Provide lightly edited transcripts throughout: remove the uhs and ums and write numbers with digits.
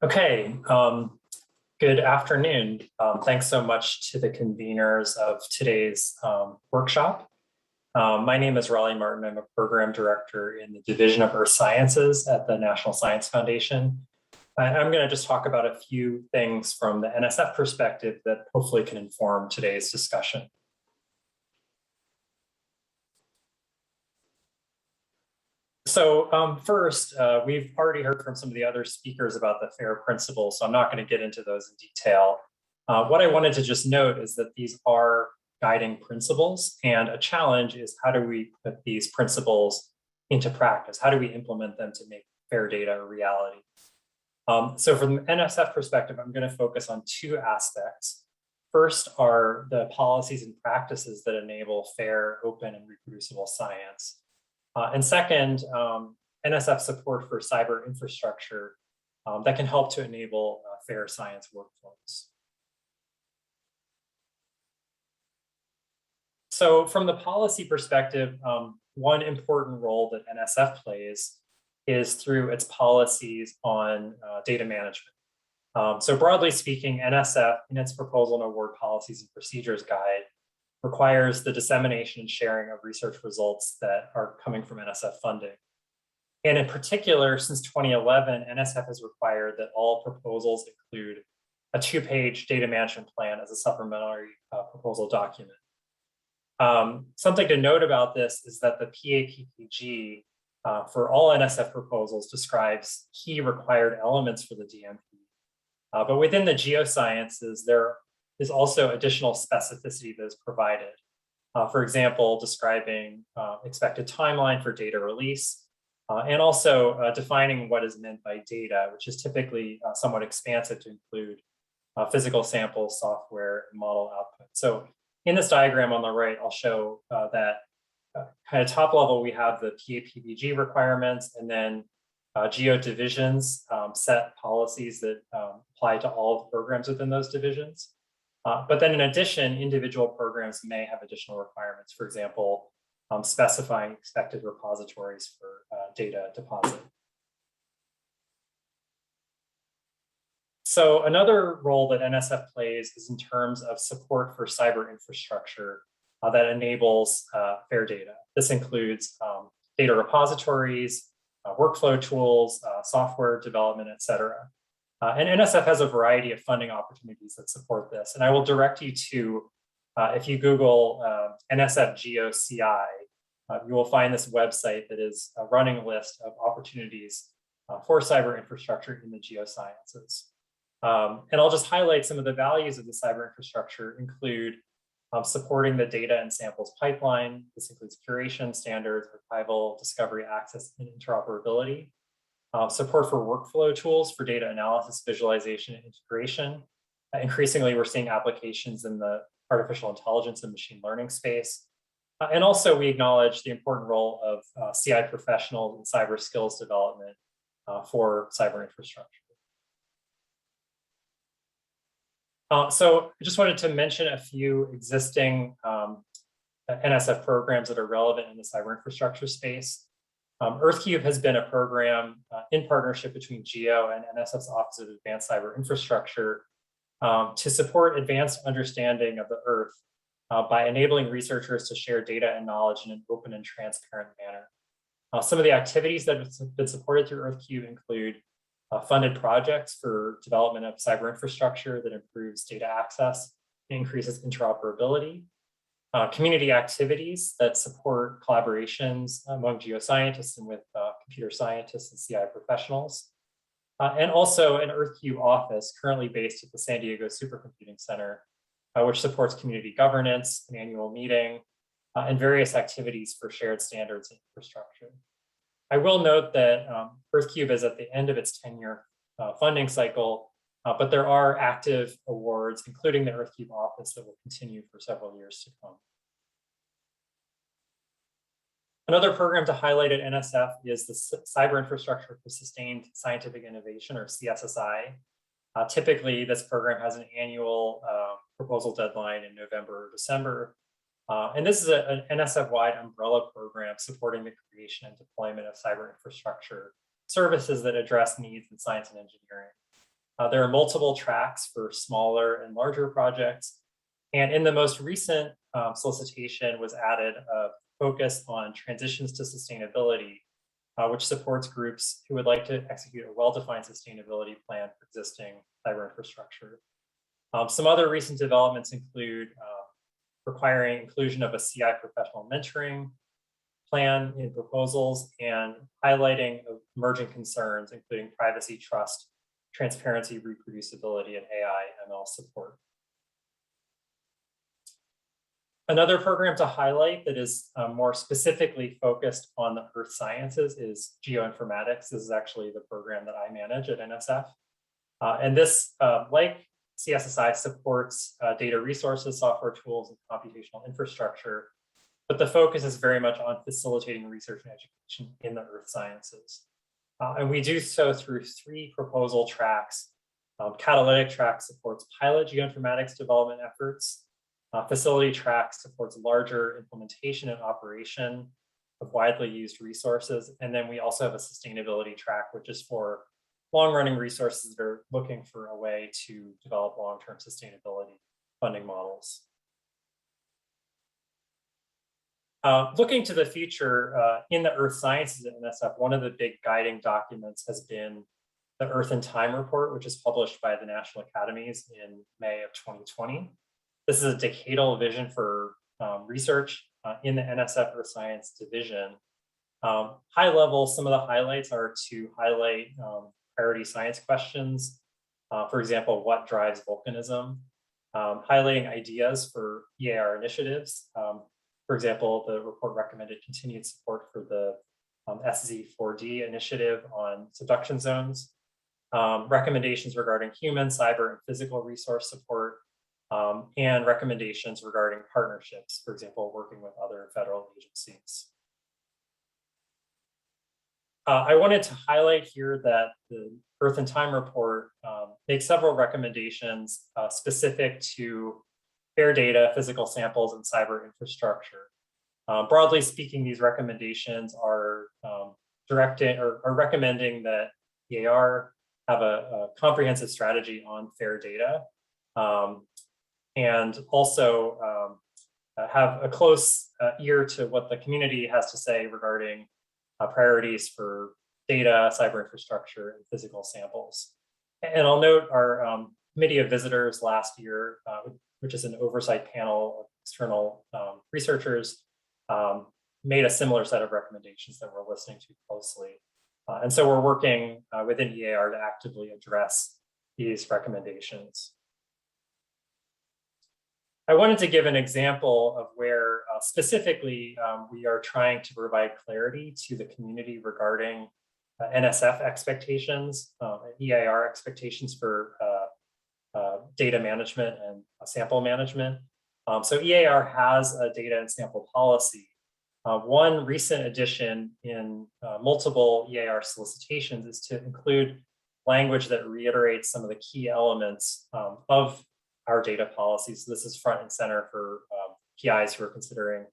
Okay, good afternoon. Thanks so much to the conveners of today's workshop. My name is Raleigh Martin. I'm a program director in the Division of Earth Sciences at the National Science Foundation. I'm going to just talk about a few things from the NSF perspective that hopefully can inform today's discussion. So first, we've already heard from some of the other speakers about the FAIR principles, so I'm not going to get into those in detail. What I wanted to just note is that these are guiding principles, and a challenge is how do we put these principles into practice? How do we implement them to make FAIR data a reality? So from the NSF perspective, I'm going to focus on two aspects. First are the policies and practices that enable fair, open, and reproducible science. And second, NSF support for cyber infrastructure that can help to enable fair science workflows. So from the policy perspective, one important role that NSF plays is through its policies on data management. So broadly speaking, NSF, in its Proposal and Award Policies and Procedures Guide, requires the dissemination and sharing of research results that are coming from NSF funding. And in particular, since 2011, NSF has required that all proposals include a 2-page data management plan as a supplementary proposal document. Something to note about this is that the PAPPG for all NSF proposals describes key required elements for the DMP. But within the geosciences, there is also additional specificity that is provided. For example, describing expected timeline for data release, and also defining what is meant by data, which is typically somewhat expansive to include physical samples, software, and model output. So in this diagram on the right, I'll show that kind of top level, we have the PAPPG requirements, and then geo divisions set policies that apply to all the programs within those divisions. But then in addition, individual programs may have additional requirements, for example, specifying expected repositories for data deposit. So another role that NSF plays is in terms of support for cyber infrastructure that enables FAIR data. This includes data repositories, workflow tools, software development, et cetera. And NSF has a variety of funding opportunities that support this. And I will direct you to, if you Google NSF GeoCI, you will find this website that is a running list of opportunities for cyber infrastructure in the geosciences. And I'll just highlight some of the values of the cyber infrastructure include supporting the data and samples pipeline. This includes curation, standards, archival, discovery, access, and interoperability. Support for workflow tools for data analysis, visualization, and integration. Increasingly, we're seeing applications in the artificial intelligence and machine learning space. And also, we acknowledge the important role of CI professionals and cyber skills development for cyber infrastructure. So I just wanted to mention a few existing NSF programs that are relevant in the cyber infrastructure space. EarthCube has been a program in partnership between GEO and NSF's Office of Advanced Cyber Infrastructure to support advanced understanding of the Earth by enabling researchers to share data and knowledge in an open and transparent manner. Some of the activities that have been supported through EarthCube include funded projects for development of cyber infrastructure that improves data access and increases interoperability. Community activities that support collaborations among geoscientists and with computer scientists and CI professionals. And also an EarthCube office currently based at the San Diego Supercomputing Center, which supports community governance, an annual meeting, and various activities for shared standards and infrastructure. I will note that EarthCube is at the end of its 10-year funding cycle, but there are active awards, including the EarthCube office, that will continue for several years to come. Another program to highlight at NSF is the Cyber Infrastructure for Sustained Scientific Innovation, or CSSI. Typically, this program has an annual proposal deadline in November or December. And this is an NSF-wide umbrella program supporting the creation and deployment of cyber infrastructure services that address needs in science and engineering. There are multiple tracks for smaller and larger projects. And in the most recent solicitation was added a focus on transitions to sustainability, which supports groups who would like to execute a well-defined sustainability plan for existing cyber infrastructure. Some other recent developments include requiring inclusion of a CI professional mentoring plan in proposals and highlighting of emerging concerns, including privacy, trust, transparency, reproducibility, and AI ML support. Another program to highlight that is more specifically focused on the earth sciences is Geoinformatics. This is actually the program that I manage at NSF. And this, like CSSI, supports data resources, software tools, and computational infrastructure. But the focus is very much on facilitating research and education in the earth sciences. And we do so through 3 proposal tracks. Catalytic track supports pilot geoinformatics development efforts. Facility track supports larger implementation and operation of widely used resources. And then we also have a sustainability track, which is for long-running resources that are looking for a way to develop long-term sustainability funding models. Looking to the future, in the earth sciences at NSF, one of the big guiding documents has been the Earth in Time report, which is published by the National Academies in May of 2020. This is a decadal vision for research in the NSF Earth Science Division. High level, some of the highlights are to highlight priority science questions. For example, what drives volcanism? Highlighting ideas for EAR initiatives. For example, the report recommended continued support for the SZ4D initiative on subduction zones, recommendations regarding human, cyber, and physical resource support, and recommendations regarding partnerships, for example, working with other federal agencies. I wanted to highlight here that the Earth in Time report makes several recommendations specific to fair data, physical samples, and cyber infrastructure. Broadly speaking, these recommendations are recommending that EAR have a comprehensive strategy on fair data, and also have a close ear to what the community has to say regarding priorities for data, cyber infrastructure, and physical samples. And I'll note our committee of visitors last year, which is an oversight panel of external researchers, made a similar set of recommendations that we're listening to closely. And so we're working within EAR to actively address these recommendations. I wanted to give an example of where specifically we are trying to provide clarity to the community regarding NSF expectations, EAR expectations for data management and sample management. So EAR has a data and sample policy. One recent addition in multiple EAR solicitations is to include language that reiterates some of the key elements of our data policies. So this is front and center for PIs who are considering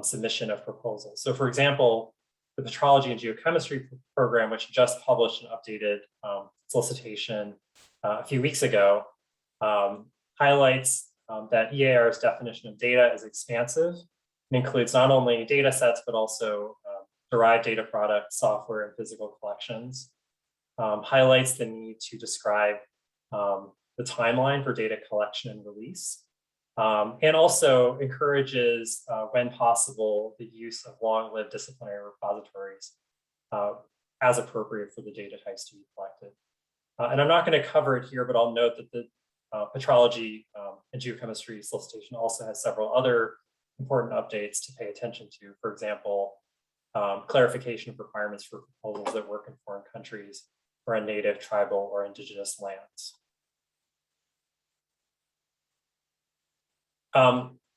submission of proposals. So for example, the Metrology and Geochemistry program, which just published an updated solicitation a few weeks ago, highlights that EAR's definition of data is expansive and includes not only data sets, but also derived data products, software, and physical collections. Highlights the need to describe the timeline for data collection and release, and also encourages, when possible, the use of long-lived disciplinary repositories as appropriate for the data types to be collected. And I'm not going to cover it here, but I'll note that the Metrology and Geochemistry solicitation also has several other important updates to pay attention to. For example, clarification of requirements for proposals that work in foreign countries or on native, tribal, or indigenous lands.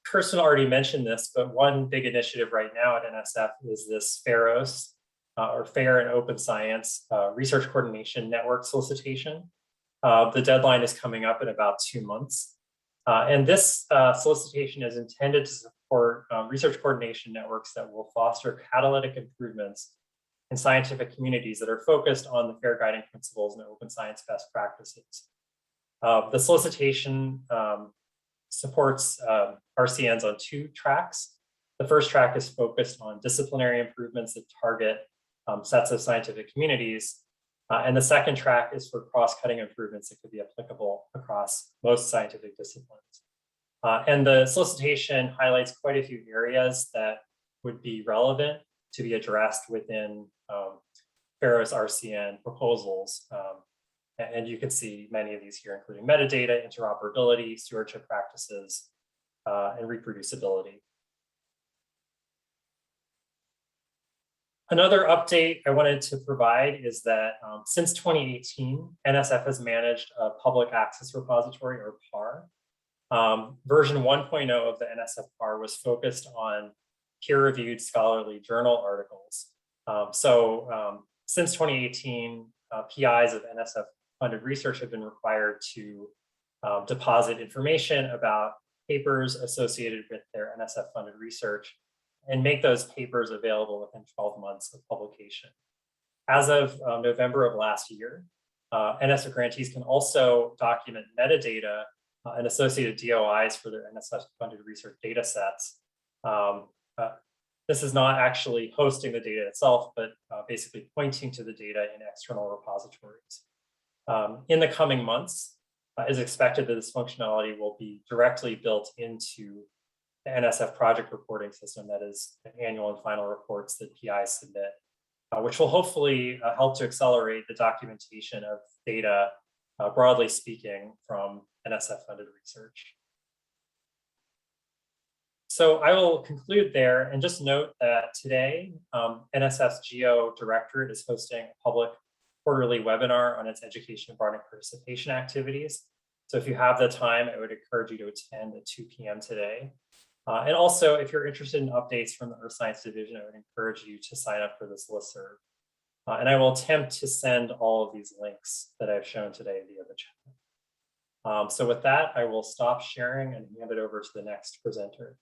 Kirsten already mentioned this, but one big initiative right now at NSF is this FAIROS, or Fair and Open Science Research Coordination Network solicitation. The deadline is coming up in about 2 months. And this solicitation is intended to support research coordination networks that will foster catalytic improvements and scientific communities that are focused on the FAIR guiding principles and open science best practices. The solicitation supports RCNs on 2 tracks. The first track is focused on disciplinary improvements that target sets of scientific communities. And the second track is for cross-cutting improvements that could be applicable across most scientific disciplines. And the solicitation highlights quite a few areas that would be relevant to be addressed within FAIR's RCN proposals. And you can see many of these here, including metadata, interoperability, stewardship practices, and reproducibility. Another update I wanted to provide is that since 2018, NSF has managed a public access repository, or PAR. Version 1.0 of the NSF PAR was focused on peer-reviewed scholarly journal articles. Since 2018, PIs of NSF-funded research have been required to deposit information about papers associated with their NSF-funded research and make those papers available within 12 months of publication. As of November of last year, NSF grantees can also document metadata and associated DOIs for their NSF-funded research data sets. This is not actually hosting the data itself, but basically pointing to the data in external repositories. In the coming months, it is expected that this functionality will be directly built into the NSF project reporting system, that is the annual and final reports that PIs submit, which will hopefully help to accelerate the documentation of data, broadly speaking, from NSF-funded research. So I will conclude there and just note that today, NSF's Geo Directorate is hosting a public quarterly webinar on its education and broadening participation activities. So if you have the time, I would encourage you to attend at 2 p.m. today. And also, if you're interested in updates from the Earth Science Division, I would encourage you to sign up for this listserv. And I will attempt to send all of these links that I've shown today via the chat. So with that, I will stop sharing and hand it over to the next presenter.